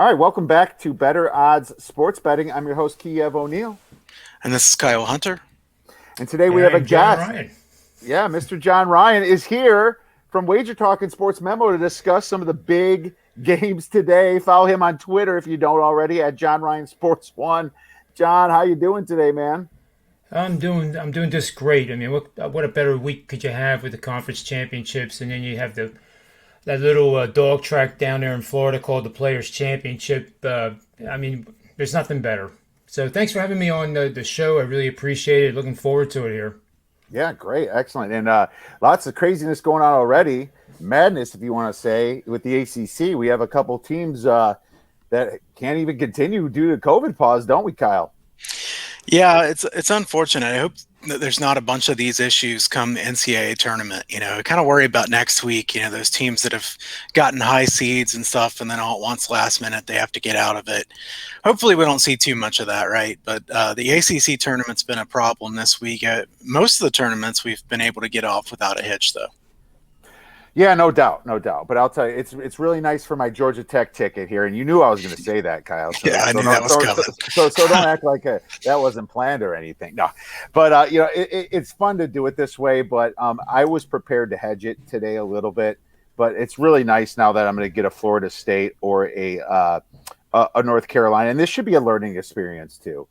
All right, welcome back to Better Odds Sports Betting. I'm your host, Kiev O'Neill. And this is Kyle Hunter. And today we And have a I'm John guest. Ryan. Yeah, Mr. John Ryan is here from Wager Talk and Sports Memo to discuss some of the big games today. Follow him on Twitter if you don't already at John Ryan Sports One. John, how you doing today, man? I'm doing just great. I mean, what a better week could you have with the conference championships, and then you have that little dog track down there in Florida called the Players Championship. I mean, there's nothing better. So thanks for having me on the show. I really appreciate it. Looking forward to it here. Yeah, great, excellent, and lots of craziness going on already. Madness, if you want to say, with the ACC. We have a couple teams that can't even continue due to COVID pause, don't we, Kyle? Yeah, it's unfortunate. I hope that there's not a bunch of these issues come the NCAA tournament. I kind of worry about next week, those teams that have gotten high seeds and stuff, and then all at once last minute they have to get out of it. Hopefully we don't see too much of that, right? But the ACC tournament's been a problem this week. Most of the tournaments we've been able to get off without a hitch, though. Yeah, no doubt, no doubt. But I'll tell you, it's really nice for my Georgia Tech ticket here, and you knew I was going to say that, Kyle. So, yeah, I knew that was coming. So don't act like that wasn't planned or anything. No, but it's fun to do it this way. But I was prepared to hedge it today a little bit. But it's really nice now that I'm going to get a Florida State or a North Carolina, and this should be a learning experience too.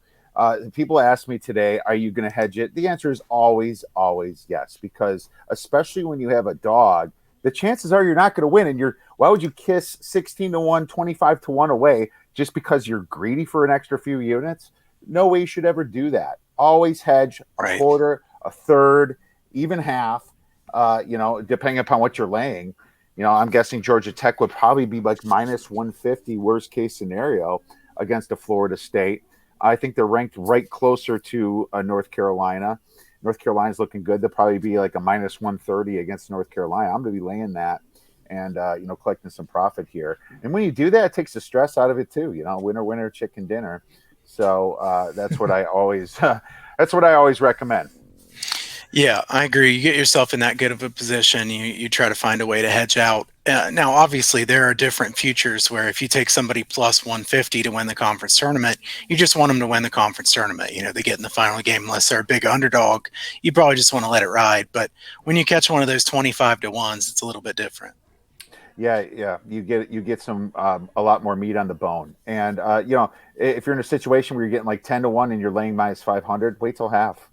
People ask me today, are you going to hedge it? The answer is always, always yes, because especially when you have a dog, the chances are you're not going to win. And why would you kiss 16-1, 25-1 away just because you're greedy for an extra few units? No way you should ever do that. Always hedge a quarter, a third, even half, depending upon what you're laying. I'm guessing Georgia Tech would probably be like minus 150 worst case scenario against a Florida State. I think they're ranked right closer to North Carolina. North Carolina's looking good. They'll probably be like a minus 130 against North Carolina. I'm going to be laying that and, collecting some profit here. And when you do that, it takes the stress out of it too. Winner, winner, chicken dinner. So that's what I always recommend. Yeah, I agree. You get yourself in that good of a position. You try to find a way to hedge out. Now, obviously, there are different futures where if you take somebody plus 150 to win the conference tournament, you just want them to win the conference tournament. They get in the final game unless they're a big underdog. You probably just want to let it ride. But when you catch one of those 25-1s, it's a little bit different. Yeah, you get some a lot more meat on the bone. And if you're in a situation where you're getting like 10-1 and you're laying minus 500, wait till half.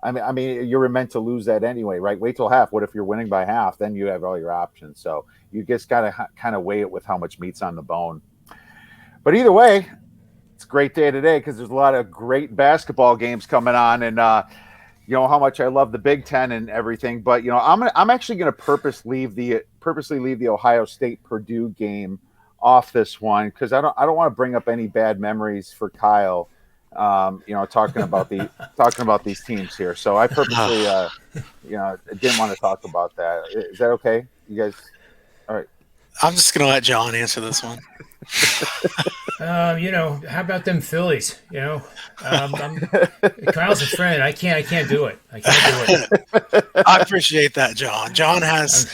I mean, you're meant to lose that anyway, right? Wait till half. What if you're winning by half? Then you have all your options. So you just got to kind of weigh it with how much meat's on the bone. But either way, it's a great day today because there's a lot of great basketball games coming on, and how much I love the Big Ten and everything. But I'm actually going to purposely leave the Ohio State Purdue game off this one because I don't want to bring up any bad memories for Kyle. Talking about these teams here. So I purposely, didn't want to talk about that. Is that okay? You guys? All right. I'm just going to let John answer this one. How about them Phillies? Kyle's a friend. I can't do it. I can't do it. I appreciate that, John. John has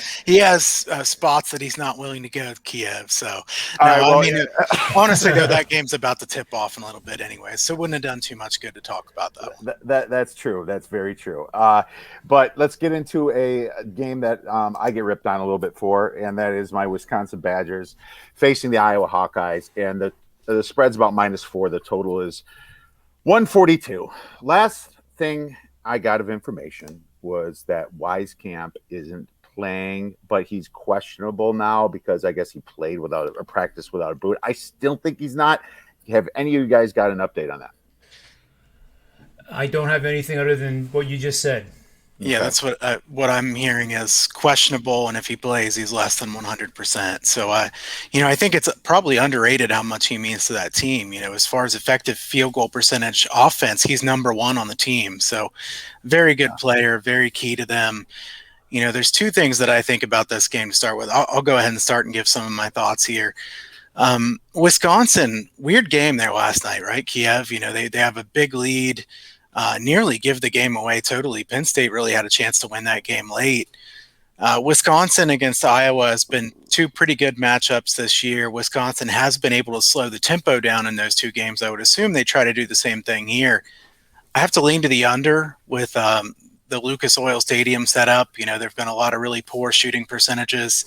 spots that he's not willing to go with Kiev. So, honestly, though, that game's about to tip off in a little bit anyway. So, it wouldn't have done too much good to talk about that one. That's true. That's very true. But let's get into a game that I get ripped on a little bit for, and that is my Wisconsin Badgers facing the Iowa Hawkeyes, and the spread's about -4. The total is 142. Last thing I got of information was that Wieskamp isn't playing, but he's questionable now because I guess he played without or practiced without a boot. I still think he's not. Have any of you guys got an update on that? I don't have anything other than what you just said. Yeah, that's what I'm hearing is questionable, and if he plays, he's less than 100%. So, I think it's probably underrated how much he means to that team. As far as effective field goal percentage offense, he's number 1 on the team. So, very good player, very key to them. There's two things that I think about this game to start with. I'll go ahead and start and give some of my thoughts here. Wisconsin, weird game there last night, right, Kiev? They have a big lead. Nearly give the game away totally. Penn State really had a chance to win that game late. Wisconsin against Iowa has been two pretty good matchups this year. Wisconsin has been able to slow the tempo down in those two games. I would assume they try to do the same thing here. I have to lean to the under with the Lucas Oil Stadium setup. You know, there have been a lot of really poor shooting percentages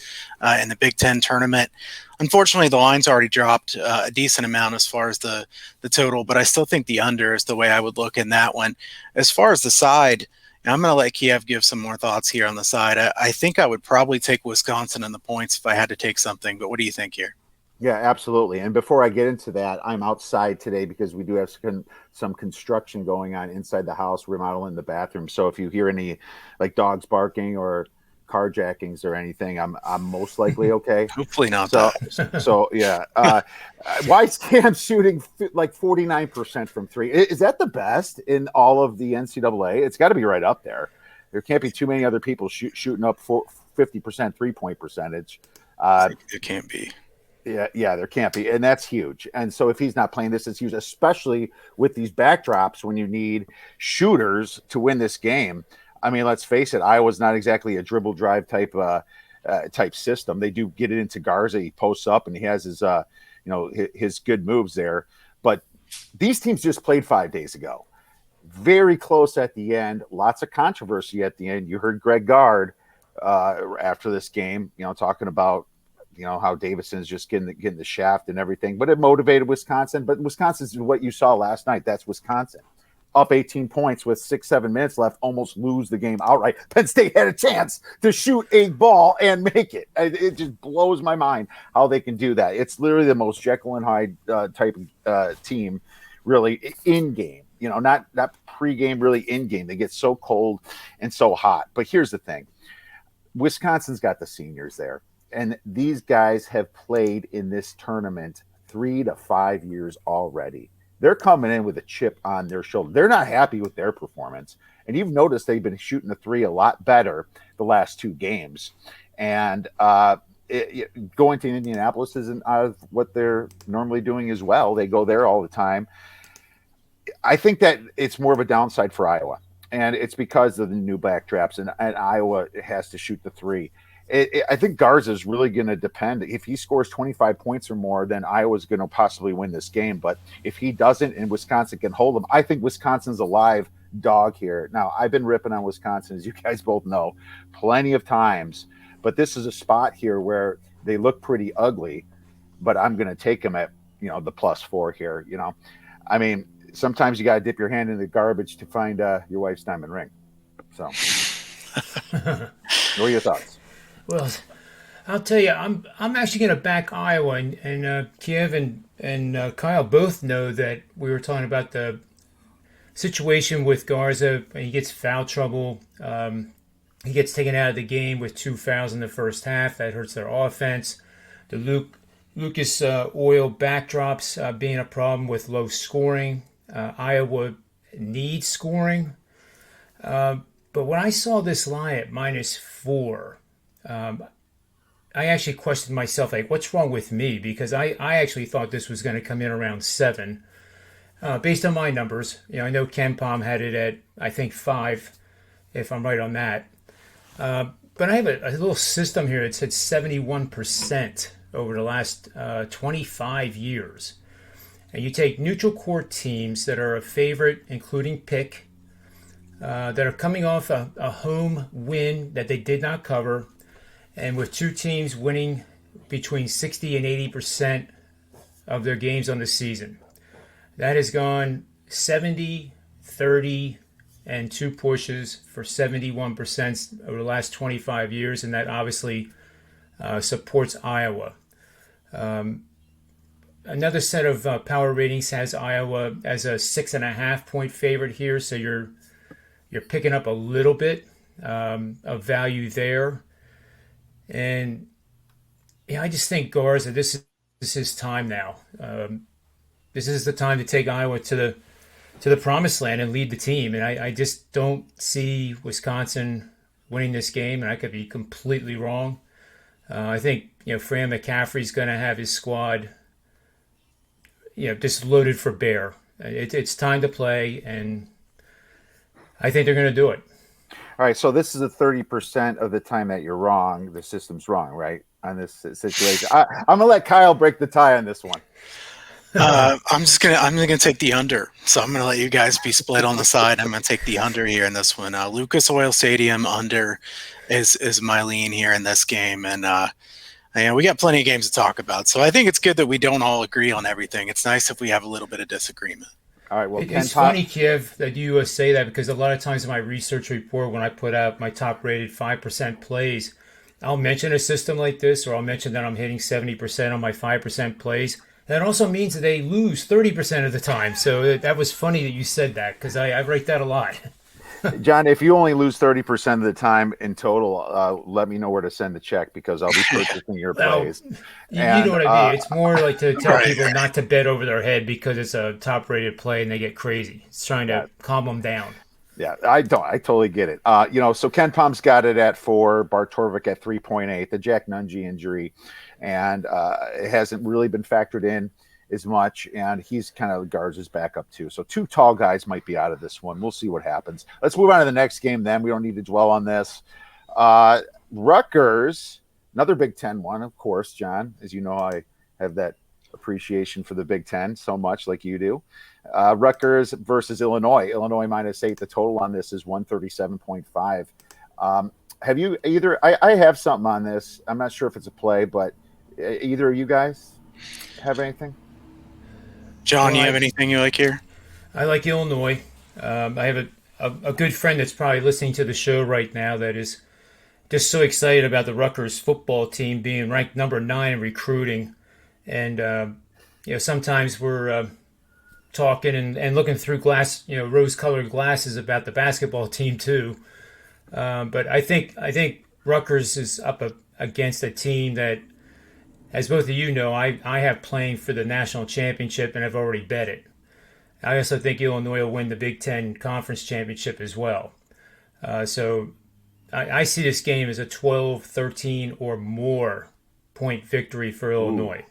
in the Big Ten tournament. Unfortunately, the line's already dropped a decent amount as far as the total, but I still think the under is the way I would look in that one. As far as the side, I'm going to let Kiev give some more thoughts here on the side. I think I would probably take Wisconsin in the points if I had to take something, but what do you think here? Yeah, absolutely. And before I get into that, I'm outside today because we do have some construction going on inside the house, remodeling the bathroom. So if you hear any like dogs barking or carjackings or anything, I'm most likely okay. Hopefully not. So yeah. Why is Cam shooting like 49% from three? Is that the best in all of the NCAA? It's got to be right up there. There can't be too many other people shooting up 50% 3-point percentage. It can't be. Yeah, there can't be. And that's huge. And so if he's not playing this, it's huge, especially with these backdrops when you need shooters to win this game. I mean, let's face it, Iowa's not exactly a dribble drive type system. They do get it into Garza. He posts up and he has his good moves there. But these teams just played 5 days ago. Very close at the end. Lots of controversy at the end. You heard Greg Gard after this game, talking about how Davidson's just getting the shaft and everything, but it motivated Wisconsin. But Wisconsin's what you saw last night. That's Wisconsin. Up 18 points with 6-7 minutes left, almost lose the game outright. Penn State had a chance to shoot a ball and make it. It just blows my mind how they can do that. It's literally the most Jekyll and Hyde type team, really in game. Not pre-game, really in game. They get so cold and so hot. But here's the thing: Wisconsin's got the seniors there. And these guys have played in this tournament 3 to 5 years already. They're coming in with a chip on their shoulder. They're not happy with their performance. And you've noticed they've been shooting the three a lot better the last two games. And going to Indianapolis isn't out of what they're normally doing as well. They go there all the time. I think that it's more of a downside for Iowa. And it's because of the new backdrops. And Iowa has to shoot the three. I think Garza is really going to depend. If he scores 25 points or more, then Iowa's going to possibly win this game. But if he doesn't and Wisconsin can hold him, I think Wisconsin's a live dog here. Now, I've been ripping on Wisconsin, as you guys both know, plenty of times. But this is a spot here where they look pretty ugly. But I'm going to take them at, the +4 here. I mean, sometimes you got to dip your hand in the garbage to find your wife's diamond ring. So, what are your thoughts? Well, I'll tell you, I'm actually going to back Iowa, and Kiev and Kyle both know that we were talking about the situation with Garza. He gets foul trouble. He gets taken out of the game with 2 fouls in the first half. That hurts their offense. The Lucas Oil backdrops being a problem with low scoring. Iowa needs scoring. But when I saw this line at -4, I actually questioned myself, like, what's wrong with me? Because I actually thought this was going to come in around 7. Based on my numbers, I know Ken Palm had it at, I think, 5, if I'm right on that. But I have a little system here that said 71% over the last 25 years. And you take neutral court teams that are a favorite, including Pick, that are coming off a home win that they did not cover, and with two teams winning between 60 and 80% of their games on the season. That has gone 70, 30, and 2 pushes for 71% over the last 25 years, and that obviously supports Iowa. Another set of power ratings has Iowa as a 6.5-point favorite here, so you're picking up a little bit of value there. And I just think Garza, this is his time now. This is the time to take Iowa to the promised land and lead the team. And I just don't see Wisconsin winning this game, and I could be completely wrong. I think Fran McCaffrey's going to have his squad just loaded for bear. It's time to play, and I think they're going to do it. All right, so this is a 30% of the time that you're wrong. The system's wrong, right? On this situation. I'm gonna let Kyle break the tie on this one. I'm gonna take the under. So I'm gonna let you guys be split on the side. I'm gonna take the under here in this one. Lucas Oil Stadium under is my lean here in this game, and we got plenty of games to talk about. So I think it's good that we don't all agree on everything. It's nice if we have a little bit of disagreement. All right. Well, It's funny, Kiev, that you say that because a lot of times in my research report, when I put out my top rated 5% plays, I'll mention a system like this, or I'll mention that I'm hitting 70% on my 5% plays. That also means that they lose 30% of the time. So that was funny that you said that because I write that a lot. John, if you only lose 30% of the time in total, let me know where to send the check because I'll be purchasing your plays. You know what I mean. It's more like to tell people not to bet over their head because it's a top-rated play and they get crazy. It's trying to calm them down. Yeah, I totally get it. So Ken Palm's got it at 4, Bart Torvik at 3.8, the Jack Nungy injury, and it hasn't really been factored in as much, and he's kind of guards his back up too. So 2 tall guys might be out of this one. We'll see what happens. Let's move on to the next game then. We don't need to dwell on this. Rutgers, another Big Ten one, of course, John. As you know, I have that appreciation for the Big Ten so much like you do. Rutgers versus Illinois. Illinois -8. The total on this is 137.5. Have you either? I have something on this. I'm not sure if it's a play, but either of you guys have anything? John, you have anything you like here? I like Illinois. I have a good friend that's probably listening to the show right now that is just so excited about the Rutgers football team being ranked number 9 in recruiting. And, sometimes we're talking and looking through rose-colored glasses about the basketball team too. But I think Rutgers is up against a team that, as both of you know, I have playing for the national championship and I've already bet it. I also think Illinois will win the Big Ten Conference Championship as well. So I see this game as a 12, 13, or more point victory for Illinois.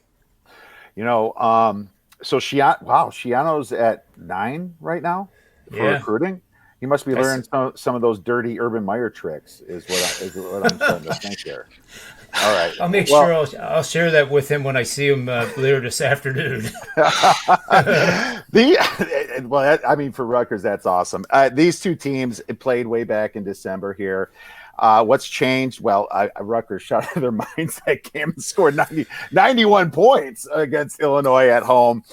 So Shiano's at 9 right now for recruiting. He must be learning some of those dirty Urban Meyer tricks is what I'm starting to think there. All right. I'll make sure I'll share that with him when I see him later this afternoon. For Rutgers, that's awesome. These two teams played way back in December here. What's changed? Well, Rutgers shot out of their minds that game and scored 91 points against Illinois at home.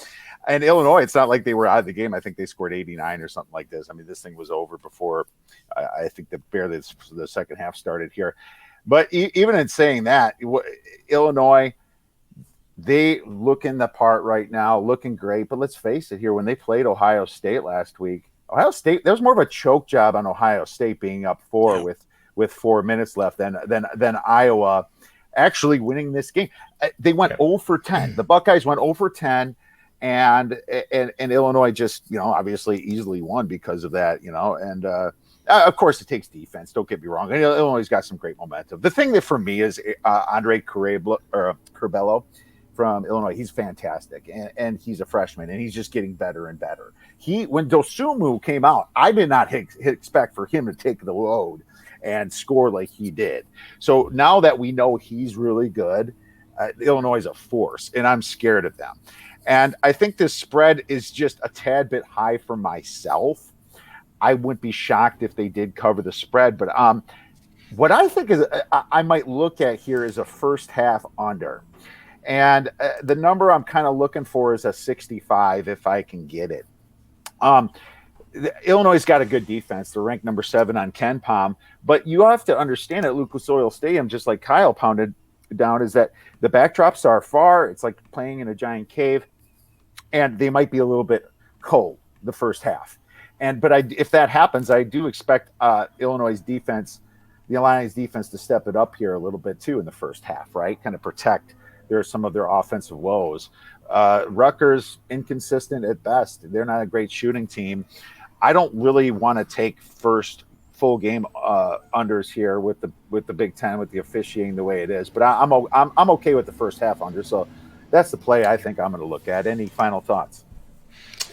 And Illinois, it's not like they were out of the game. I think they scored 89 or something like this. I mean, this thing was over before I think barely the second half started here. But even in saying that, Illinois, they look in the part right now, looking great. But let's face it here, when they played Ohio State last week, Ohio State, there was more of a choke job on Ohio State being up 4 with 4 minutes left than Iowa actually winning this game. They went 0 for 10. The Buckeyes went 0 for 10. And Illinois just, obviously easily won because of that, and of course it takes defense. Don't get me wrong. Illinois got some great momentum. The thing that for me is Andre Curbelo from Illinois. He's fantastic, and he's a freshman, and he's just getting better and better. When Dosunmu came out, I did not expect for him to take the load and score like he did. So now that we know he's really good, Illinois is a force, and I'm scared of them. And I think this spread is just a tad bit high for myself. I wouldn't be shocked if they did cover the spread. But what I think is I might look at here is a first half under. And the number I'm kind of looking for is a 65 if I can get it. Illinois got a good defense. They're ranked number 7 on Ken Palm. But you have to understand at Lucas Oil Stadium, just like Kyle pounded down, is that the backdrops are far. It's like playing in a giant cave. And they might be a little bit cold the first half. But if that happens, I do expect Illinois' defense, the Illini's defense, to step it up here a little bit too in the first half, right? Kind of protect some of their offensive woes. Rutgers, inconsistent at best. They're not a great shooting team. I don't really want to take first full game unders here with the Big Ten, with the officiating the way it is. But I'm okay with the first half under. So that's the play I think I'm going to look at. Any final thoughts?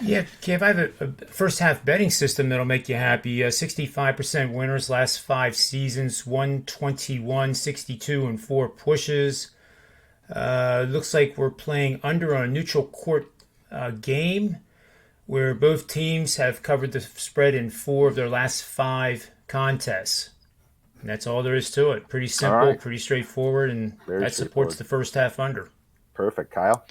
Yeah, Kev, I have a first half betting system that'll make you happy. 65% winners last 5 seasons, 121, 62, and 4 pushes. Looks like we're playing under on a neutral court game where both teams have covered the spread in 4 of their last 5 contests. And that's all there is to it. Pretty All simple, right. pretty straightforward, and Very that supports straightforward. the first half under. Perfect. Kyle?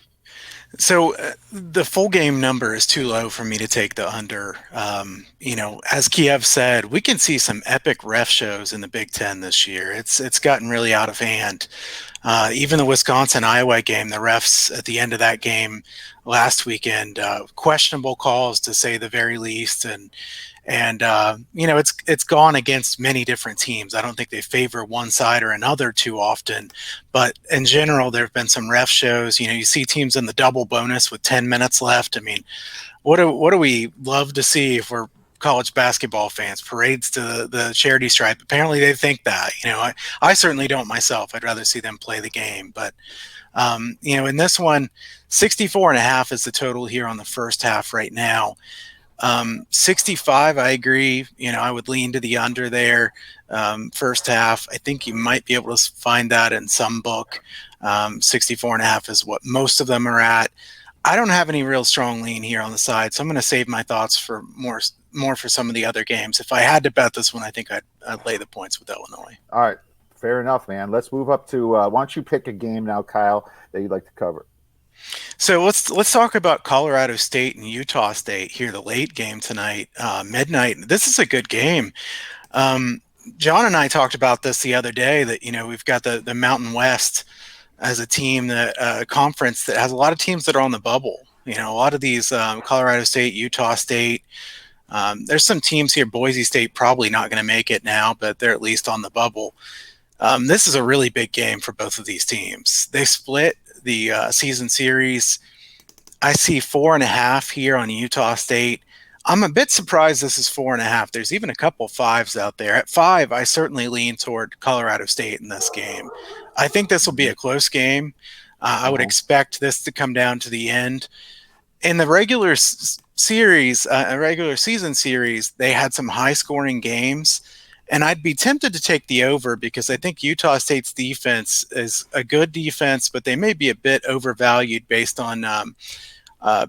So the full game number is too low for me to take the under. As Kiev said, we can see some epic ref shows in the Big Ten this year. It's gotten really out of hand. Even the Wisconsin-Iowa game, the refs at the end of that game last weekend, questionable calls to say the very least, and it's gone against many different teams. I don't think they favor one side or another too often, but in general, there have been some ref shows. You see teams in the double bonus with 10 minutes left. I mean, what do we love to see if we're college basketball fans? Parades to the charity stripe. Apparently, they think that. I certainly don't myself. I'd rather see them play the game, but. In this one, 64.5 is the total here on the first half right now. 65, I agree. I would lean to the under there. First half, I think you might be able to find that in some book. 64.5 is what most of them are at. I don't have any real strong lean here on the side, so I'm going to save my thoughts for more for some of the other games. If I had to bet this one, I think I'd lay the points with Illinois. All right. Fair enough, man. Let's move up to why don't you pick a game now, Kyle, that you'd like to cover? So let's talk about Colorado State and Utah State here, the late game tonight, midnight. This is a good game. John and I talked about this the other day that, we've got the Mountain West as a team, that conference that has a lot of teams that are on the bubble. A lot of these Colorado State, Utah State. There's some teams here, Boise State probably not going to make it now, but they're at least on the bubble. This is a really big game for both of these teams. They split the season series. I see 4.5 here on Utah State. I'm a bit surprised this is 4.5. There's even a couple 5s out there. At 5, I certainly lean toward Colorado State in this game. I think this will be a close game. I would expect this to come down to the end. In the regular series, a regular season series, they had some high-scoring games. And I'd be tempted to take the over because I think Utah State's defense is a good defense, but they may be a bit overvalued based on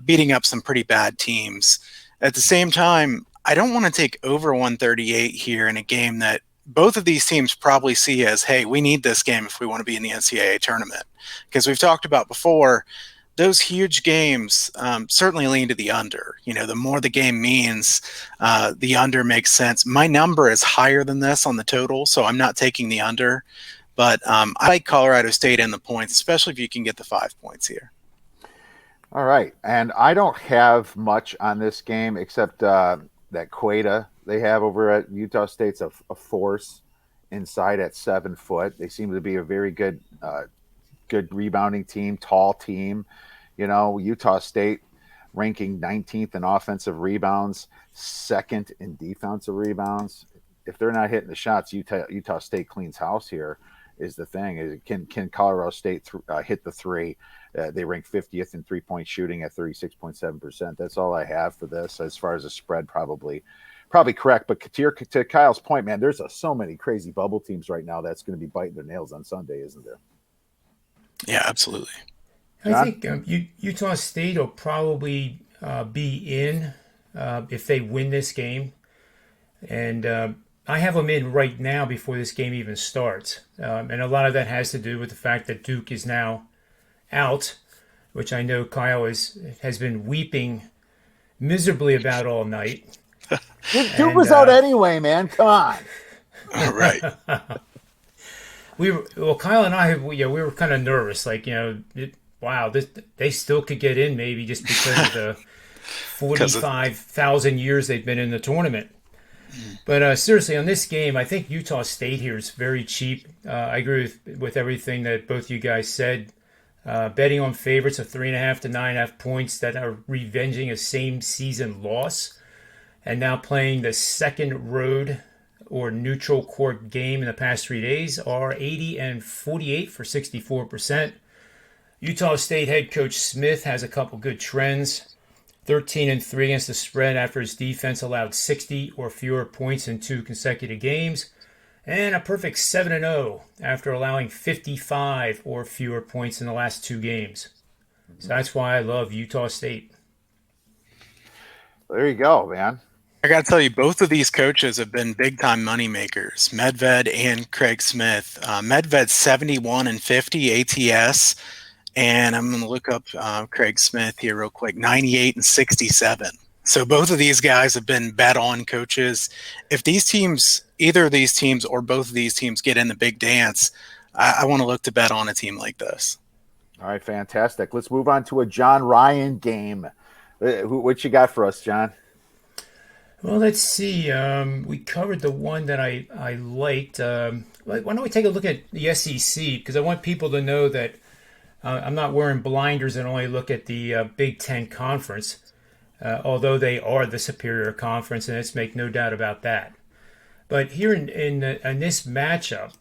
beating up some pretty bad teams. At the same time, I don't want to take over 138 here in a game that both of these teams probably see as, hey, we need this game if we want to be in the NCAA tournament. Because we've talked about before, those huge games certainly lean to the under. The more the game means, the under makes sense. My number is higher than this on the total, so I'm not taking the under. But I like Colorado State and the points, especially if you can get the 5 points here. All right. And I don't have much on this game except that Queta they have over at Utah State's a force inside at 7 foot. They seem to be a very good rebounding team, tall team. Utah State ranking 19th in offensive rebounds, 2nd in defensive rebounds. If they're not hitting the shots, Utah State cleans house here is the thing. Can Colorado State hit the 3? They rank 50th in three-point shooting at 36.7%. That's all I have for this as far as a spread, probably correct. But to Kyle's point, man, there's so many crazy bubble teams right now that's going to be biting their nails on Sunday, isn't there? Yeah, absolutely. I think Utah State will probably be in if they win this game. And I have them in right now before this game even starts. And a lot of that has to do with the fact that Duke is now out, which I know Kyle has been weeping miserably about all night. Duke was out anyway, man. Come on. Right. Kyle and I, we were kind of nervous. Like, they still could get in maybe just because of the 45,000 years they've been in the tournament. But seriously, on this game, I think Utah State here is very cheap. I agree with everything that both you guys said. Betting on favorites of 3.5 to 9.5 points that are revenging a same season loss and now playing the second road or neutral court game in the past 3 days are 80 and 48 for 64%. Utah State head coach Smith has a couple good trends. 13-3 against the spread after his defense allowed 60 or fewer points in 2 consecutive games, and a perfect 7-0 after allowing 55 or fewer points in the last 2 games. So that's why I love Utah State. There you go, man. I got to tell you, both of these coaches have been big-time moneymakers, Medved and Craig Smith. Medved's 71-50 ATS, and I'm going to look up Craig Smith here real quick, 98-67. So both of these guys have been bet-on coaches. If these teams, either of these teams or both of these teams get in the big dance, I want to look to bet on a team like this. All right, fantastic. Let's move on to a John Ryan game. What you got for us, John? Well, let's see. We covered the one that I liked. Why don't we take a look at the SEC? Because I want people to know that I'm not wearing blinders and only look at the Big Ten Conference, although they are the superior conference, and let's make no doubt about that. But here in this matchup,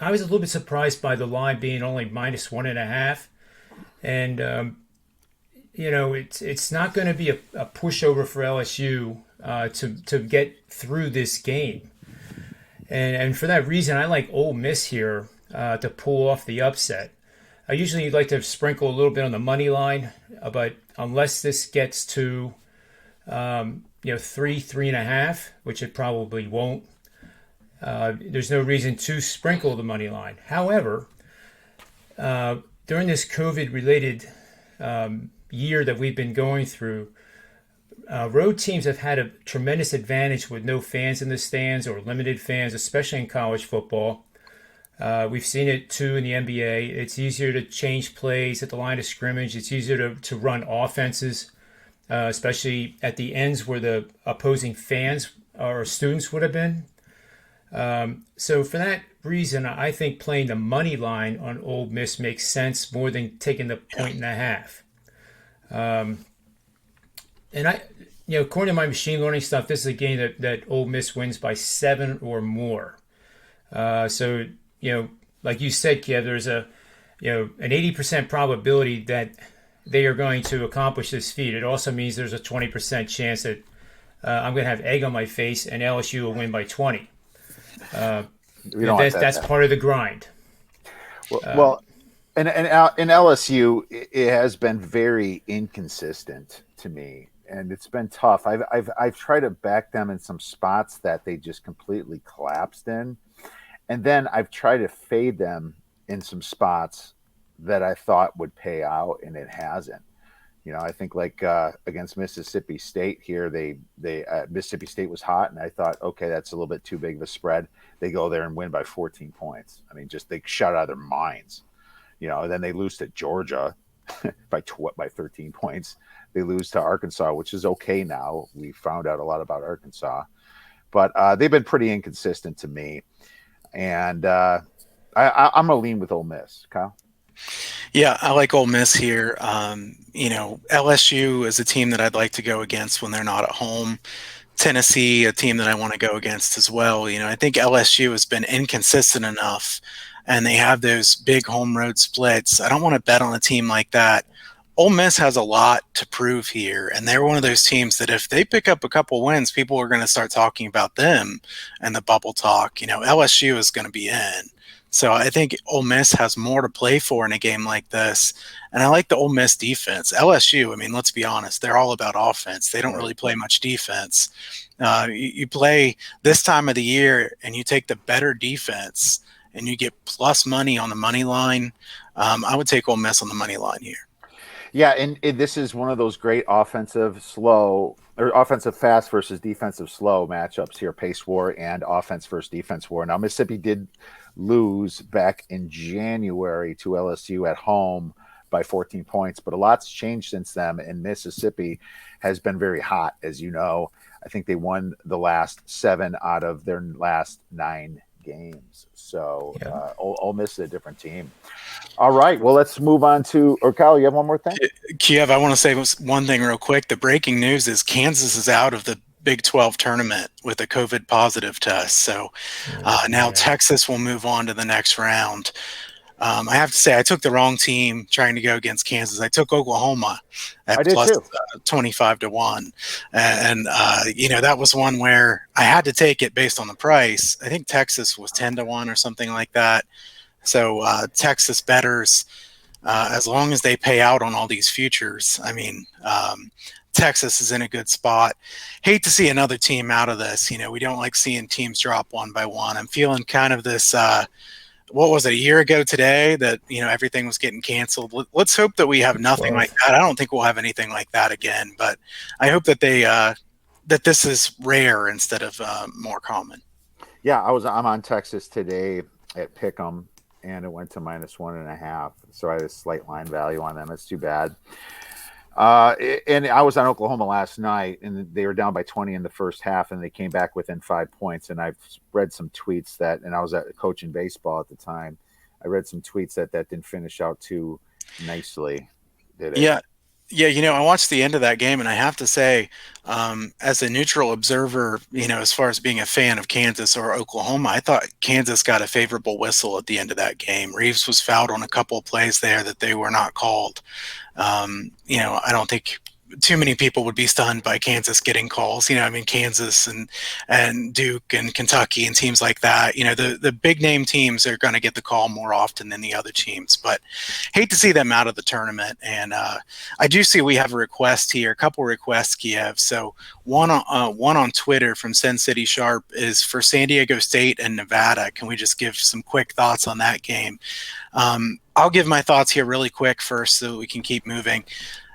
I was a little bit surprised by the line being only -1.5, and it's not going to be a pushover for LSU to get through this game, and for that reason, I like Ole Miss here to pull off the upset. I usually like to sprinkle a little bit on the money line, but unless this gets to 3.5, which it probably won't, there's no reason to sprinkle the money line. However, during this COVID-related year that we've been going through, road teams have had a tremendous advantage with no fans in the stands or limited fans, especially in college football. We've seen it too in the NBA. It's easier to change plays at the line of scrimmage. It's easier to run offenses, especially at the ends where the opposing fans or students would have been. So for that reason, I think playing the money line on Ole Miss makes sense more than taking the 1.5. And according to my machine learning stuff, this is a game that Ole Miss wins by 7 or more. So like you said, Kev, there's an 80% probability that they are going to accomplish this feat. It also means there's a 20% chance that I'm going to have egg on my face and LSU will win by 20. That's part of the grind. Well, and in LSU, it has been very inconsistent to me, and it's been tough. I've tried to back them in some spots that they just completely collapsed in, and then I've tried to fade them in some spots that I thought would pay out, and it hasn't. I think like against Mississippi State here, Mississippi State was hot, and I thought, okay, that's a little bit too big of a spread. They go there and win by 14 points. I mean, just they shut out of their minds. Then they lose to Georgia by 13 points. They lose to Arkansas, which is okay now. We found out a lot about Arkansas, but they've been pretty inconsistent to me, and I'm gonna lean with Ole Miss. Kyle. Yeah, I like Ole Miss here. LSU is a team that I'd like to go against when they're not at home. Tennessee, a team that I want to go against as well. I think LSU has been inconsistent enough, and they have those big home road splits. I don't want to bet on a team like that. Ole Miss has a lot to prove here, and they're one of those teams that if they pick up a couple wins, people are going to start talking about them and the bubble talk. LSU is going to be in. So I think Ole Miss has more to play for in a game like this. And I like the Ole Miss defense. LSU, I mean, let's be honest, they're all about offense. They don't really play much defense. You play this time of the year and you take the better defense and you get plus money on the money line. I would take Ole Miss on the money line here. Yeah, and this is one of those great offensive fast versus defensive slow matchups here, pace war and offense versus defense war. Now, Mississippi did lose back in January to LSU at home by 14 points, but a lot's changed since then, and Mississippi has been very hot, as you know. I think they won the last 7 out of their last 9 games. So Ole Miss is a different team. All right, well, let's move on to – or Kyle, you have one more thing? Kiev, I want to say one thing real quick. The breaking news is Kansas is out of the Big 12 tournament with a COVID positive test. So now Texas will move on to the next round. I have to say I took the wrong team trying to go against Kansas. I took Oklahoma I at did plus too. 25-1, and that was one where I had to take it based on the price. I think Texas was 10-1 or something like that. So Texas bettors, as long as they pay out on all these futures, Texas is in a good spot. Hate to see another team out of this. We don't like seeing teams drop one by one. I'm feeling kind of this, what was it, a year ago today that, everything was getting canceled. Let's hope that we have nothing like that. I don't think we'll have anything like that again, but I hope that that this is rare instead of more common. Yeah, I'm on Texas today at Pick'em, and it went to -1.5. So I had a slight line value on them. It's too bad. And I was on Oklahoma last night, and they were down by 20 in the first half, and they came back within 5 points. And I've read some tweets and I was coaching baseball at the time. I read some tweets that didn't finish out too nicely, did it? Yeah. Yeah, I watched the end of that game, and I have to say, as a neutral observer, as far as being a fan of Kansas or Oklahoma, I thought Kansas got a favorable whistle at the end of that game. Reeves was fouled on a couple of plays there that they were not called. I don't think too many people would be stunned by Kansas getting calls. Kansas and Duke and Kentucky and teams like that. The big name teams are going to get the call more often than the other teams. But hate to see them out of the tournament. And I do see we have a request here, a couple requests, Kiev. So one on Twitter from Sin City Sharp is for San Diego State and Nevada. Can we just give some quick thoughts on that game? I'll give my thoughts here really quick first so we can keep moving.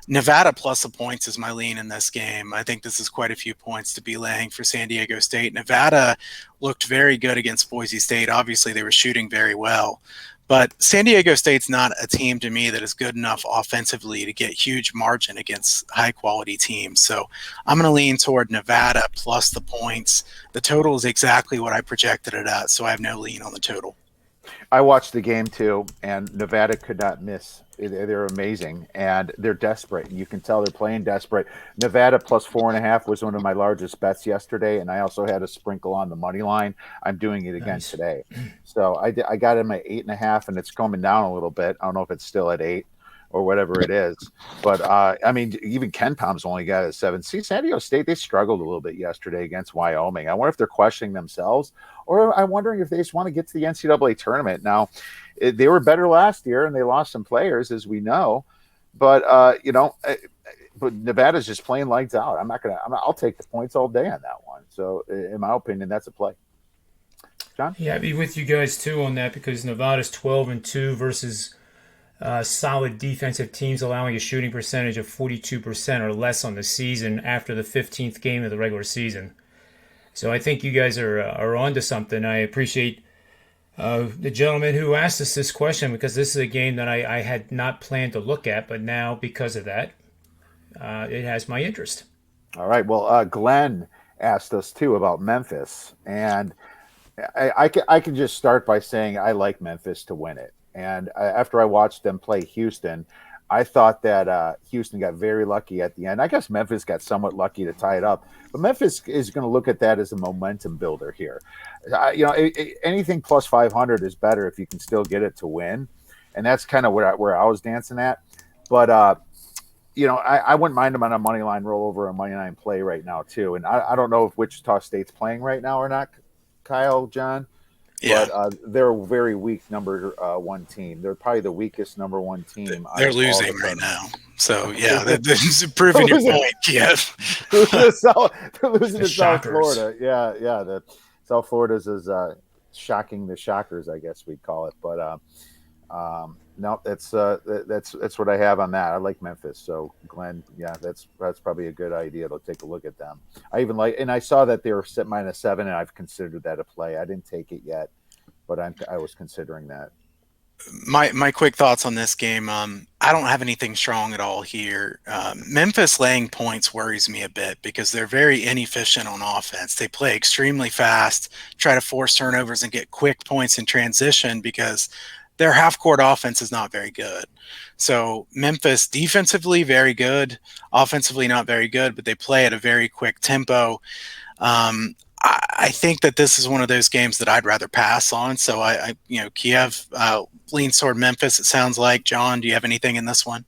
Nevada plus the points is my lean in this game. I think this is quite a few points to be laying for San Diego State. Nevada looked very good against Boise State. Obviously, they were shooting very well. But San Diego State's not a team to me that is good enough offensively to get huge margin against high-quality teams. So I'm going to lean toward Nevada plus the points. The total is exactly what I projected it at, so I have no lean on the total. I watched the game too, and Nevada could not miss. They're amazing, and they're desperate. And you can tell they're playing desperate. Nevada plus 4.5 was one of my largest bets yesterday, and I also had a sprinkle on the money line. I'm doing it again today. So I got in my 8.5, and it's coming down a little bit. I don't know if it's still at 8 or whatever it is. But, even Ken Palm's only got it at 7. See, San Diego State, they struggled a little bit yesterday against Wyoming. I wonder if they're questioning themselves, or I'm wondering if they just want to get to the NCAA tournament. Now, they were better last year, and they lost some players, as we know. But, but Nevada's just playing lights out. I'll take the points all day on that one. So, in my opinion, that's a play. John? Yeah, I'd be with you guys too on that because Nevada's 12-2 versus solid defensive teams, allowing a shooting percentage of 42% or less on the season after the 15th game of the regular season. So I think you guys are onto something. I appreciate the gentleman who asked us this question because this is a game that I had not planned to look at, but now because of that, it has my interest. All right. Well, Glenn asked us too about Memphis, and I can just start by saying I like Memphis to win it. And after I watched them play Houston, I thought that Houston got very lucky at the end. I guess Memphis got somewhat lucky to tie it up. But Memphis is going to look at that as a momentum builder here. Anything plus 500 is better if you can still get it to win. And that's kind of where I was dancing at. But, I wouldn't mind them on a money line rollover, a money line play right now, too. And I don't know if Wichita State's playing right now or not, Kyle, John. Yeah. But they're a very weak number one team. They're probably the weakest number one team. They're losing right now. So, yeah, that's proving your point. Yeah. They're losing to South Shockers. Florida. Yeah. The South Florida's is shocking the Shockers, I guess we'd call it. But no, that's what I have on that. I like Memphis. So, Glenn, yeah, that's probably a good idea to take a look at them. I saw that they were set -7, and I've considered that a play. I didn't take it yet, but I was considering that. My quick thoughts on this game. I don't have anything strong at all here. Memphis laying points worries me a bit because they're very inefficient on offense. They play extremely fast, try to force turnovers and get quick points in transition because their half-court offense is not very good. So Memphis defensively very good, offensively not very good, but they play at a very quick tempo. I think that this is one of those games that I'd rather pass on. So Kiev leans toward Memphis. It sounds like. John, do you have anything in this one?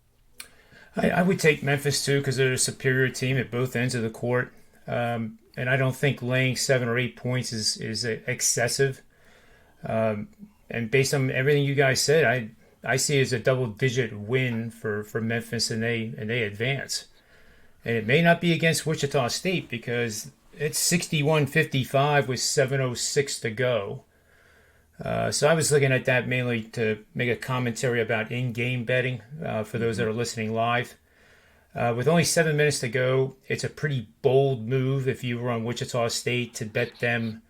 I would take Memphis too because they're a superior team at both ends of the court. And I don't think laying 7 or 8 points is excessive. And based on everything you guys said, I see it as a double-digit win for Memphis, and they advance. And it may not be against Wichita State because it's 61-55 with 7:06 to go. So I was looking at that mainly to make a commentary about in-game betting for those that are listening live. With only 7 minutes to go, it's a pretty bold move if you were on Wichita State to bet them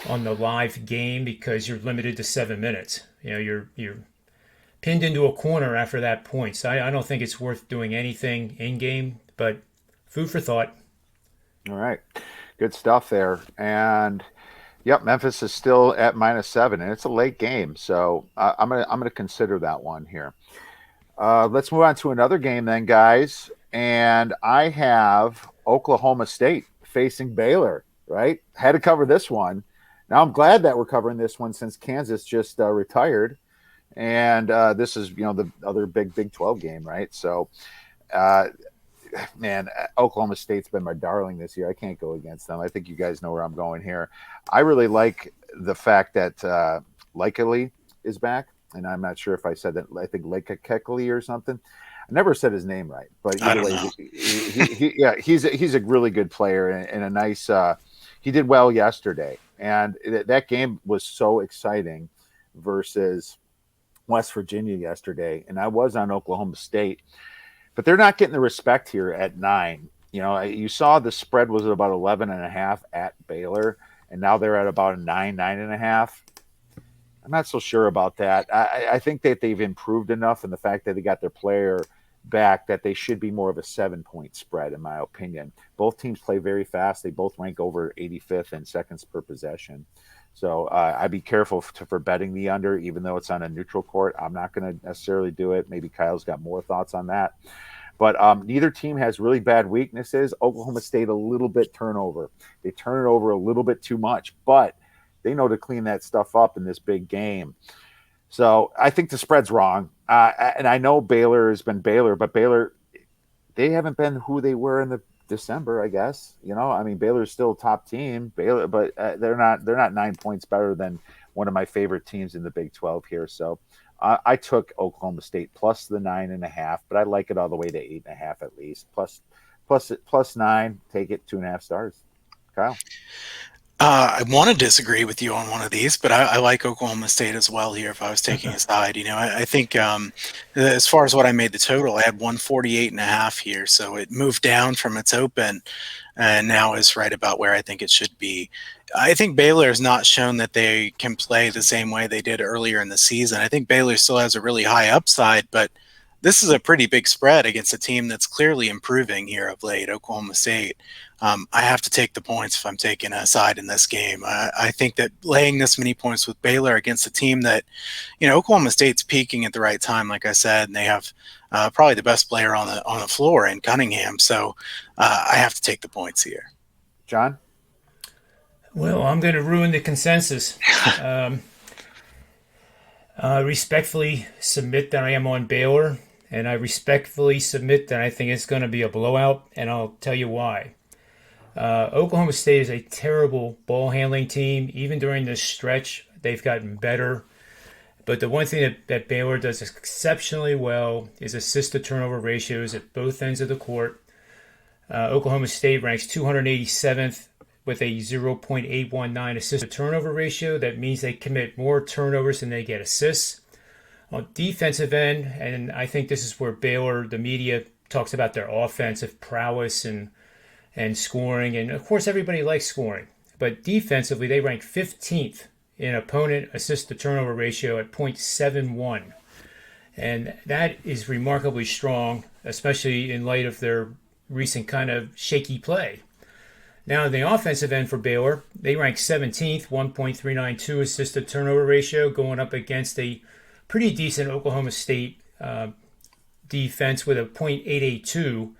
on the live game because you're limited to 7 minutes. You're pinned into a corner after that point. So I don't think it's worth doing anything in game, but food for thought. All right, good stuff there. And yep, Memphis is still at -7, and it's a late game, so I'm gonna consider that one here. Let's move on to another game then, guys. And I have Oklahoma State facing Baylor. Right, had to cover this one. Now I'm glad that we're covering this one since Kansas just retired, and this is the other Big 12 game, right? So, man, Oklahoma State's been my darling this year. I can't go against them. I think you guys know where I'm going here. I really like the fact that Likely is back, and I'm not sure if I said that. I think Lake Kekley or something. I never said his name right, but either way, he's a really good player and a nice. He did well yesterday, and that game was so exciting versus West Virginia yesterday. And I was on Oklahoma State, but they're not getting the respect here at 9. You saw the spread was at about 11.5 at Baylor, and now they're at about a 9.5. I'm not so sure about that. I think that they've improved enough, and the fact that they got their player back that they should be more of a 7-point spread, in my opinion. Both teams play very fast. They both rank over 85th in seconds per possession. So I'd be careful for betting the under, even though it's on a neutral court. I'm not going to necessarily do it. Maybe Kyle's got more thoughts on that. But neither team has really bad weaknesses. Oklahoma State, a little bit turnover. They turn it over a little bit too much, but they know to clean that stuff up in this big game. So I think the spread's wrong. And I know Baylor has been Baylor, but Baylor, they haven't been who they were in the December, I guess. Baylor's still a top team, Baylor, but they're not 9 points better than one of my favorite teams in the Big 12 here. So I took Oklahoma State plus the 9.5, but I like it all the way to 8.5 at least. Plus 9, take it 2.5 stars. Kyle. I want to disagree with you on one of these, but I like Oklahoma State as well here if I was taking a side. I think as far as what I made the total, I had 148.5 here. So it moved down from its open and now is right about where I think it should be. I think Baylor has not shown that they can play the same way they did earlier in the season. I think Baylor still has a really high upside, but this is a pretty big spread against a team that's clearly improving here of late, Oklahoma State. I have to take the points if I'm taking a side in this game. I think that laying this many points with Baylor against a team that, Oklahoma State's peaking at the right time, like I said, and they have probably the best player on the floor in Cunningham. So I have to take the points here. John? Well, I'm going to ruin the consensus. Respectfully submit that I am on Baylor, and I respectfully submit that I think it's going to be a blowout, and I'll tell you why. Oklahoma State is a terrible ball handling team. Even during this stretch, they've gotten better. But the one thing that Baylor does exceptionally well is assist to turnover ratios at both ends of the court. Oklahoma State ranks 287th with a 0.819 assist to turnover ratio. That means they commit more turnovers than they get assists. On defensive end, and I think this is where Baylor, the media, talks about their offensive prowess and scoring. And, of course, everybody likes scoring. But defensively, they rank 15th in opponent assist-to-turnover ratio at 0.71. And that is remarkably strong, especially in light of their recent kind of shaky play. Now, on the offensive end for Baylor, they rank 17th, 1.392 assist-to-turnover ratio, going up against a pretty decent Oklahoma State defense with a 0.882.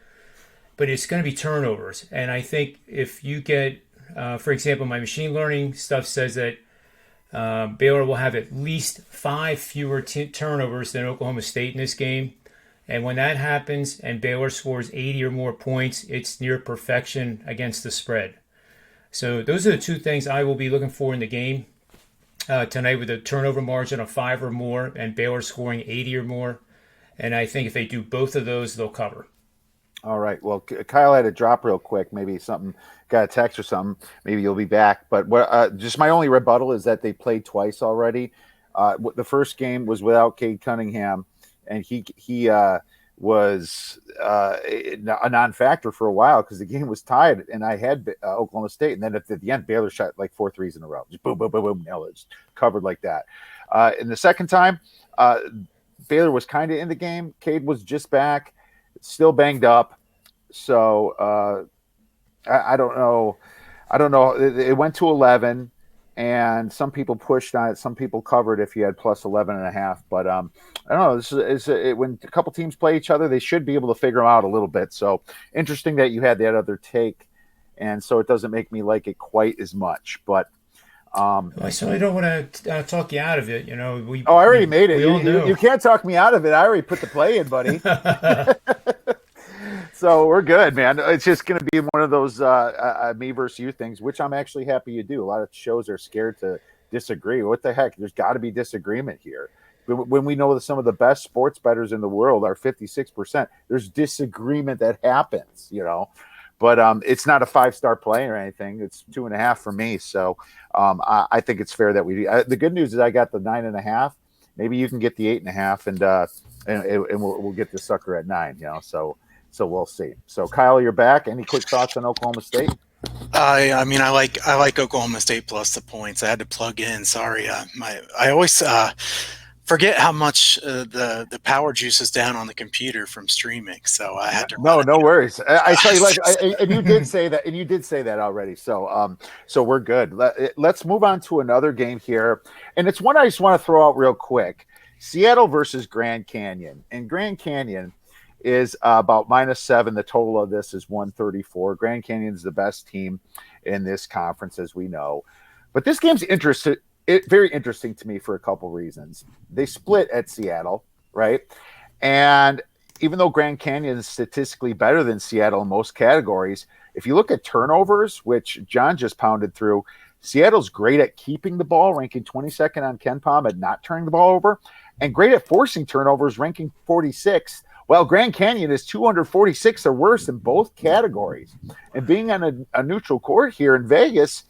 But it's going to be turnovers. And I think if you get For example, my machine learning stuff says that Baylor will have at least 5 fewer turnovers than Oklahoma State in this game. And when that happens and Baylor scores 80 or more points, it's near perfection against the spread. So those are the two things I will be looking for in the game tonight, with a turnover margin of 5 or more and Baylor scoring 80 or more. And I think if they do both of those, they'll cover. All right. Well, Kyle had to drop real quick. Maybe something got a text or something. Maybe you'll be back. But just my only rebuttal is that they played twice already. The first game was without Cade Cunningham, and he was a non-factor for a while because the game was tied, and I had Oklahoma State, and then at the end, Baylor shot like 4 threes in a row, just boom, boom, boom, boom, nailed it, just covered like that. And the second time, Baylor was kind of in the game. Cade was just back, still banged up, so I don't know. It went to 11. And some people pushed on it. Some people covered if you had plus 11.5. But I don't know. This is when a couple teams play each other, they should be able to figure them out a little bit. So interesting that you had that other take, and so it doesn't make me like it quite as much. But I certainly don't want to talk you out of it. I already made it. You can't talk me out of it. I already put the play in, buddy. So we're good, man. It's just going to be one of those me versus you things, which I'm actually happy you do. A lot of shows are scared to disagree. What the heck? There's got to be disagreement here. When we know that some of the best sports bettors in the world are 56%, there's disagreement that happens, But it's not a 5-star play or anything. It's 2.5 for me. So I think it's fair that we do. The good news is I got the 9.5. Maybe you can get the 8.5, and we'll get the sucker at 9. So we'll see. So Kyle, you're back. Any quick thoughts on Oklahoma State? I mean, I like Oklahoma State plus the points. I had to plug in. Sorry, I always forget how much the power juice is down on the computer from streaming. So I had to. No worries. I tell you, and you did say that, and you did say that already. So so we're good. Let's move on to another game here, and it's one I just want to throw out real quick: Seattle versus Grand Canyon, and Grand Canyon is about -7. The total of this is 134. Grand Canyon is the best team in this conference, as we know. But this game's very interesting to me for a couple reasons. They split at Seattle, right? And even though Grand Canyon is statistically better than Seattle in most categories, if you look at turnovers, which John just pounded through, Seattle's great at keeping the ball, ranking 22nd on KenPom at not turning the ball over, and great at forcing turnovers, ranking 46th. Well, Grand Canyon is 246 or worse in both categories. And being on a neutral court here in Vegas,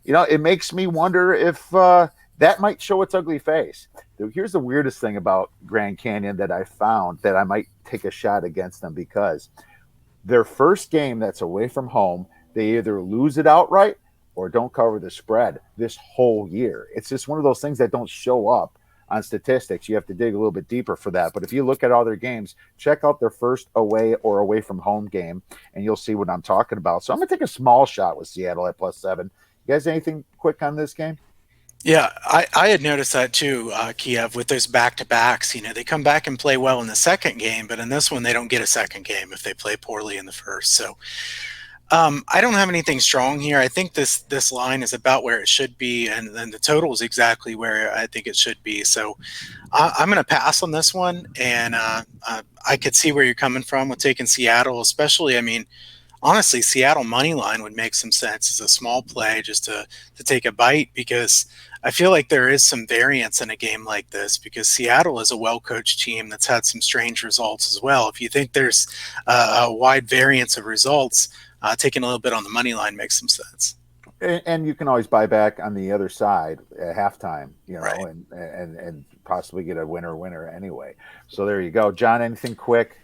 it makes me wonder if that might show its ugly face. Here's the weirdest thing about Grand Canyon that I found that I might take a shot against them, because their first game that's away from home, they either lose it outright or don't cover the spread this whole year. It's just one of those things that don't show up on statistics. You have to dig a little bit deeper for that. But if you look at all their games, check out their first away or away from home game, and you'll see what I'm talking about. So I'm going to take a small shot with Seattle at +7. You guys, anything quick on this game? Yeah, I had noticed that too, Kiev, with those back-to-backs. They come back and play well in the second game, but in this one, they don't get a second game if they play poorly in the first. So I don't have anything strong here. I think this line is about where it should be, and then the total is exactly where I think it should be. So I'm going to pass on this one, and I could see where you're coming from with taking Seattle, especially, honestly, Seattle money line would make some sense as a small play just to take a bite, because I feel like there is some variance in a game like this, because Seattle is a well-coached team that's had some strange results as well. If you think there's a wide variance of results, taking a little bit on the money line makes some sense. And you can always buy back on the other side at halftime, right, and possibly get a winner anyway. So there you go. John, anything quick?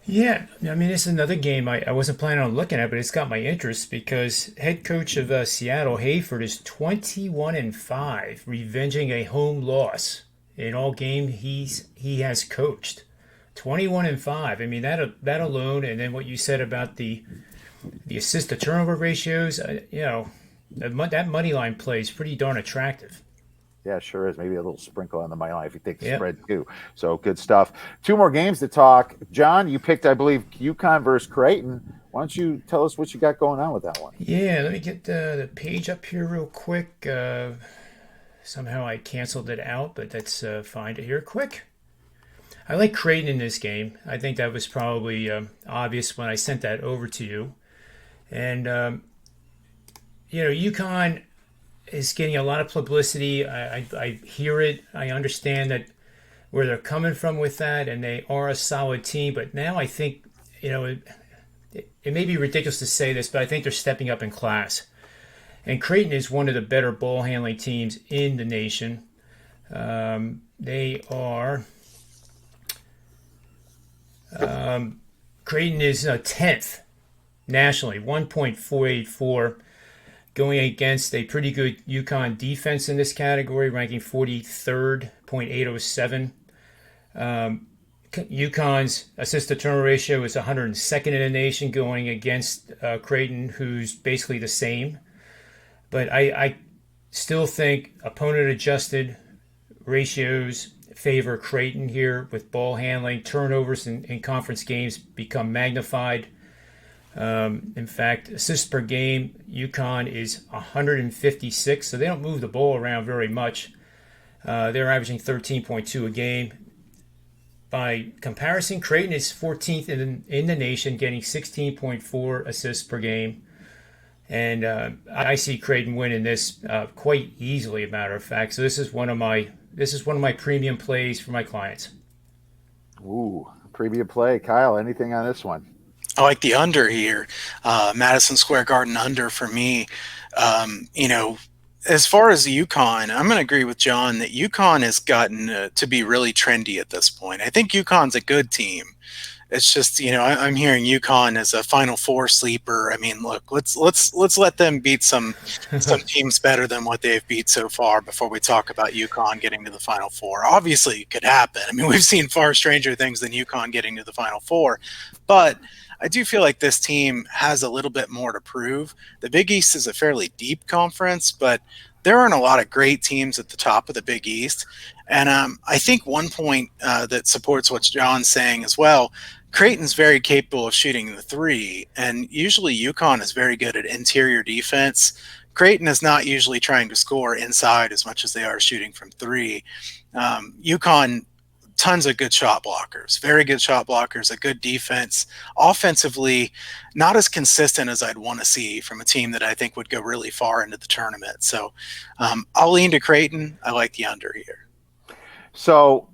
Yeah, it's another game I wasn't planning on looking at, but it's got my interest because head coach of Seattle, Hayford, is 21-5, revenging a home loss in all game he has coached. 21-5. That alone, and then what you said about the assist to turnover ratios, that money line play is pretty darn attractive. Yeah, sure is. Maybe a little sprinkle on the money line if you take the Yep. spread too. So good stuff. Two more games to talk. John, you picked, I believe, UConn versus Creighton. Why don't you tell us what you got going on with that one? Yeah, let me get the page up here real quick. Somehow I canceled it out, but let's find it here quick. I like Creighton in this game. I think that was probably obvious when I sent that over to you. And, UConn is getting a lot of publicity. I hear it. I understand that where they're coming from with that, and they are a solid team. But now I think, it may be ridiculous to say this, but I think they're stepping up in class. And Creighton is one of the better ball handling teams in the nation. They are. Creighton is 10th nationally, 1.484, going against a pretty good UConn defense in this category, ranking 43rd, 0.807. UConn's assist-to-turnover ratio is 102nd in the nation, going against Creighton, who's basically the same. But I still think opponent-adjusted ratios favor Creighton here with ball handling. Turnovers in conference games become magnified. In fact, assists per game, UConn is 156, so they don't move the ball around very much. They're averaging 13.2 a game. By comparison, Creighton is 14th in the nation, getting 16.4 assists per game. And I see Creighton winning this quite easily, as a matter of fact. So this is one of my premium plays for my clients. Ooh, preview play. Kyle, anything on this one? I like the under here. Madison Square Garden under for me. As far as UConn, I'm going to agree with John that UConn has gotten to be really trendy at this point. I think UConn's a good team. It's just, I'm hearing UConn as a Final Four sleeper. I mean, look, let's let them beat some teams better than what they've beat so far before we talk about UConn getting to the Final Four. Obviously, it could happen. I mean, we've seen far stranger things than UConn getting to the Final Four, but I do feel like this team has a little bit more to prove. The Big East is a fairly deep conference, but there aren't a lot of great teams at the top of the Big East. And I think one point that supports what John's saying as well, Creighton's very capable of shooting the three, and usually UConn is very good at interior defense. Creighton is not usually trying to score inside as much as they are shooting from three. UConn, tons of good shot blockers, very good shot blockers, a good defense. Offensively, not as consistent as I'd want to see from a team that I think would go really far into the tournament. So I'll lean to Creighton. I like the under here. So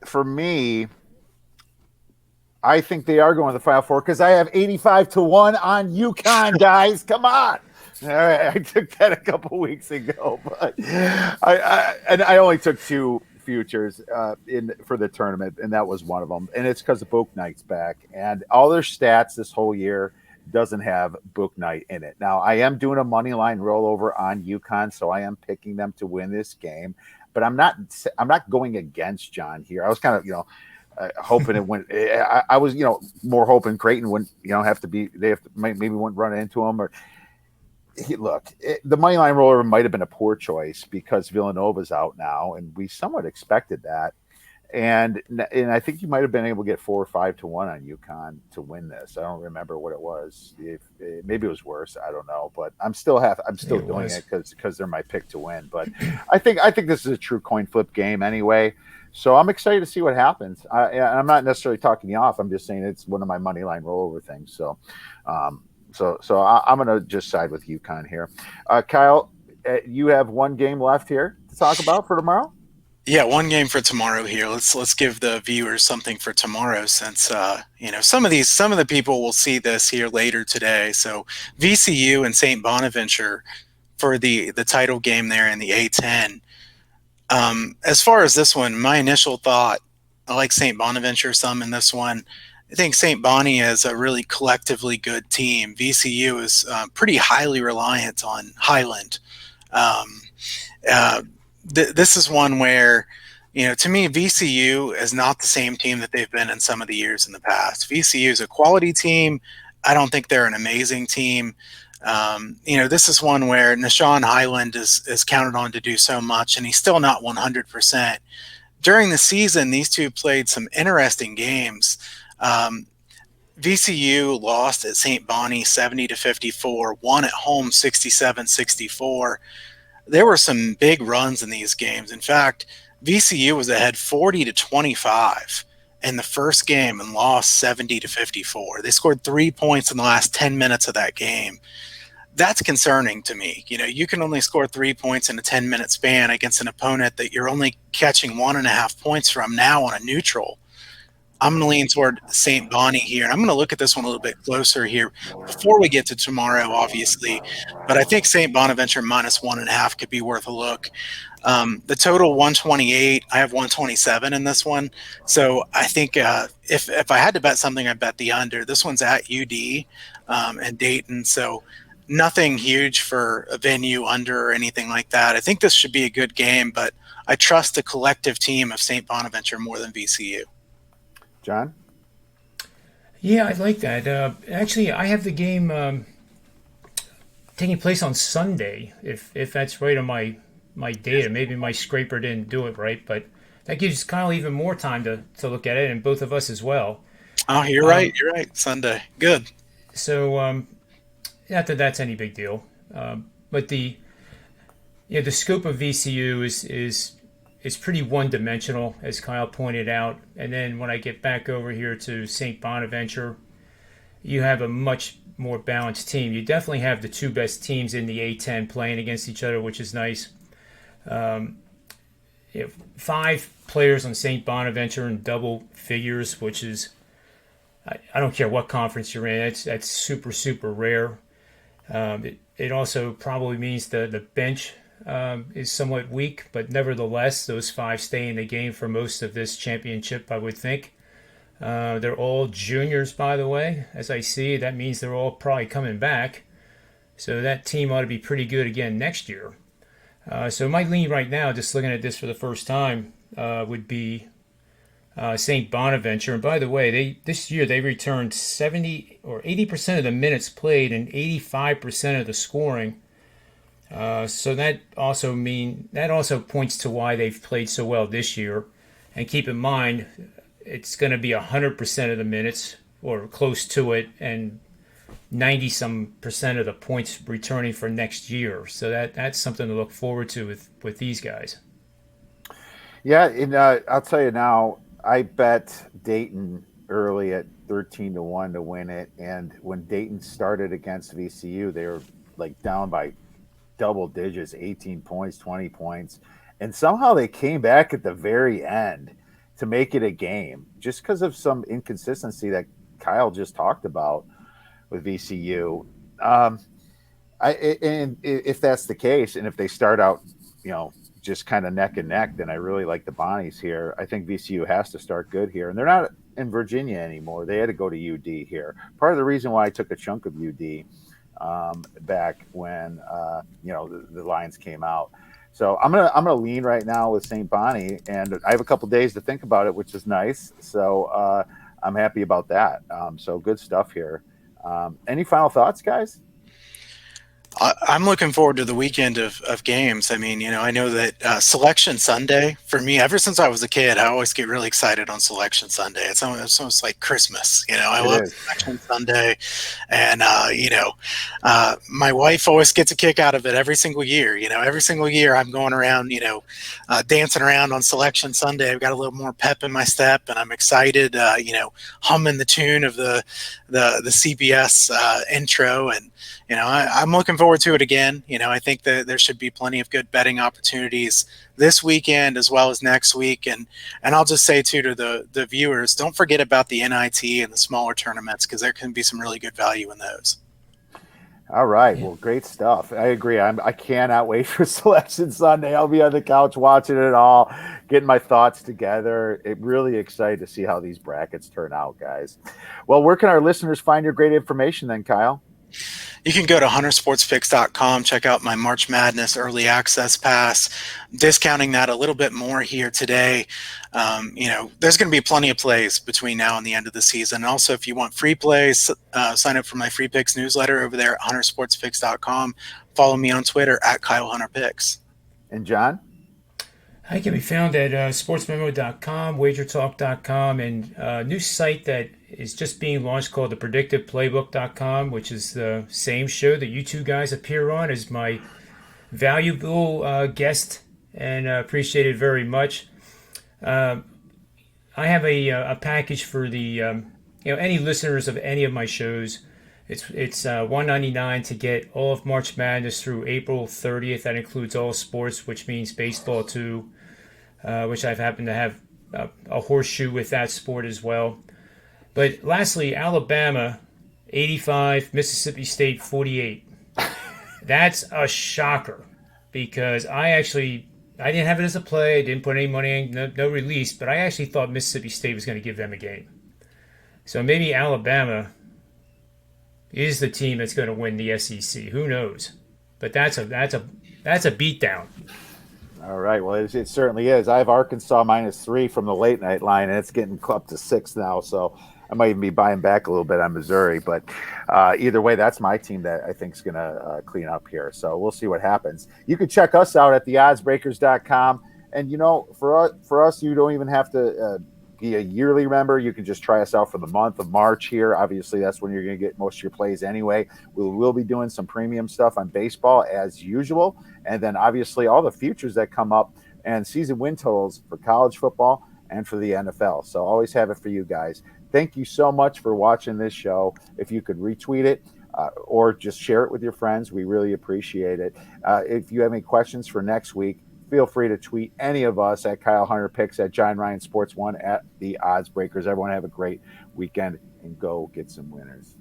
for me, I think they are going to the Final Four because I have 85-1 on UConn, guys. Come on. All right, I took that a couple weeks ago, but I only took two futures for the tournament, and that was one of them. And it's because the Book Night's back, and all their stats this whole year doesn't have Book Night in it. Now, I am doing a money line rollover on UConn, so I am picking them to win this game, but I'm not going against John here. I was kind of hoping it went. I was more hoping Creighton wouldn't have to be. They have to maybe wouldn't run into them or. Look, the money line roller might have been a poor choice because Villanova's out now, and we somewhat expected that. And I think you might have been able to get 4 or 5-1 on UConn to win this. I don't remember what it was. Maybe it was worse. I don't know, but I'm still doing it because they're my pick to win. But I think this is a true coin flip game anyway. So I'm excited to see what happens. I'm not necessarily talking you off. I'm just saying it's one of my money line rollover things. So. So I'm going to just side with UConn here. Kyle, you have one game left here to talk about for tomorrow? Yeah, one game for tomorrow here. Let's give the viewers something for tomorrow since some of the people will see this here later today. So VCU and St. Bonaventure for the title game there in the A10. As far as this one, my initial thought, I like St. Bonaventure some in this one. I think St. Bonnie is a really collectively good team. VCU is pretty highly reliant on Highland. This is one where, to me, VCU is not the same team that they've been in some of the years in the past. VCU is a quality team. I don't think they're an amazing team. This is one where Nashawn Highland is counted on to do so much, and he's still not 100%. During the season, these two played some interesting games. VCU lost at St. Bonnie 70-54, won at home 67-64. There were some big runs in these games. In fact, VCU was ahead 40-25 in the first game and lost 70-54. They scored 3 points in the last 10 minutes of that game. That's concerning to me. You can only score 3 points in a 10-minute span against an opponent that you're only catching 1.5 points from now on a neutral. I'm going to lean toward St. Bonnie here, and I'm going to look at this one a little bit closer here before we get to tomorrow, obviously. But I think St. Bonaventure -1.5 could be worth a look. The total 128. I have 127 in this one. So I think if I had to bet something, I'd bet the under. This one's at UD and Dayton. So nothing huge for a venue under or anything like that. I think this should be a good game, but I trust the collective team of St. Bonaventure more than VCU. John? Yeah, I like that. Actually, I have the game taking place on Sunday, if that's right on my data. Maybe my scraper didn't do it right, but that gives Kyle even more time to look at it, and both of us as well. Oh, you're right. You're right. Sunday. Good. So, not that that's any big deal, but the scope of VCU is pretty one-dimensional, as Kyle pointed out. And then when I get back over here to St. Bonaventure, you have a much more balanced team. You definitely have the two best teams in the A10 playing against each other, which is nice. 5 players on St. Bonaventure in double figures, which is, I don't care what conference you're in, that's super, super rare. It also probably means the bench is somewhat weak, but nevertheless, those 5 stay in the game for most of this championship, I would think. They're all juniors, by the way. As I see, that means they're all probably coming back. So that team ought to be pretty good again next year. So my lean right now, just looking at this for the first time, would be St. Bonaventure. And by the way, this year they returned 70 or 80% of the minutes played and 85% of the scoring. So that also points to why they've played so well this year. And keep in mind, it's going to be 100% of the minutes or close to it, and 90-some% of the points returning for next year. So that's something to look forward to with these guys. Yeah, and I'll tell you now, I bet Dayton early at 13-1 to win it, and when Dayton started against VCU, they were like down by double digits, 18 points, 20 points, and somehow they came back at the very end to make it a game, just because of some inconsistency that Kyle just talked about with VCU. And if that's the case, and if they start out, just kind of neck and neck, then I really like the Bonnies here. I think VCU has to start good here, and they're not in Virginia anymore. They had to go to UD here. Part of the reason why I took a chunk of UD back when the Lions came out. So I'm gonna lean right now with St. Bonnie, and I have a couple days to think about it, which is nice. So I'm happy about that. So good stuff here. Any final thoughts, guys? I'm looking forward to the weekend of games. I mean, I know that Selection Sunday, for me, ever since I was a kid, I always get really excited on Selection Sunday. It's almost like Christmas. I love Selection Sunday. And, my wife always gets a kick out of it every single year. Every single year I'm going around, dancing around on Selection Sunday. I've got a little more pep in my step, and I'm excited, humming the tune of the CBS intro. And, I'm looking forward to it again. I think that there should be plenty of good betting opportunities this weekend as well as next week. And I'll just say too to the viewers, don't forget about the NIT and the smaller tournaments, because there can be some really good value in those. All right. Well, great stuff. I agree. I cannot wait for Selection Sunday. I'll be on the couch watching it all, getting my thoughts together. Really excited to see how these brackets turn out, guys. Well, where can our listeners find your great information then, Kyle? You can go to huntersportspicks.com, check out my March Madness early access pass, discounting that a little bit more here today. There's going to be plenty of plays between now and the end of the season. Also, if you want free plays, sign up for my free picks newsletter over there at huntersportspicks.com. Follow me on Twitter at KyleHunterPicks. And John? I can be found at sportsmemo.com, wagertalk.com, and a new site that is just being launched called thepredictiveplaybook.com, which is the same show that you two guys appear on as my valuable guest, and appreciate it very much. I have a package for the any listeners of any of my shows. It's $1.99 to get all of March Madness through April 30th. That includes all sports, which means baseball too, which I've happened to have a horseshoe with that sport as well. But lastly, Alabama 85, Mississippi State 48. That's a shocker because I didn't have it as a play. I didn't put any money in, no release, but I actually thought Mississippi State was going to give them a game. So maybe Alabama is the team that's going to win the SEC. Who knows? But that's a beatdown. All right. Well, it certainly is. I have Arkansas -3 from the late night line, and it's getting up to 6 now. So I might even be buying back a little bit on Missouri. But either way, that's my team that I think is going to clean up here. So we'll see what happens. You can check us out at theoddsbreakers.com. And, for us, you don't even have to be a yearly member. You can just try us out for the month of March here. Obviously, that's when you're going to get most of your plays anyway. We'll be doing some premium stuff on baseball as usual. And then obviously all the futures that come up and season win totals for college football and for the NFL. So always have it for you guys. Thank you so much for watching this show. If you could retweet it or just share it with your friends, we really appreciate it. If you have any questions for next week, feel free to tweet any of us at Kyle Hunter Picks, at John Ryan Sports 1, at the Odds Breakers. Everyone have a great weekend and go get some winners.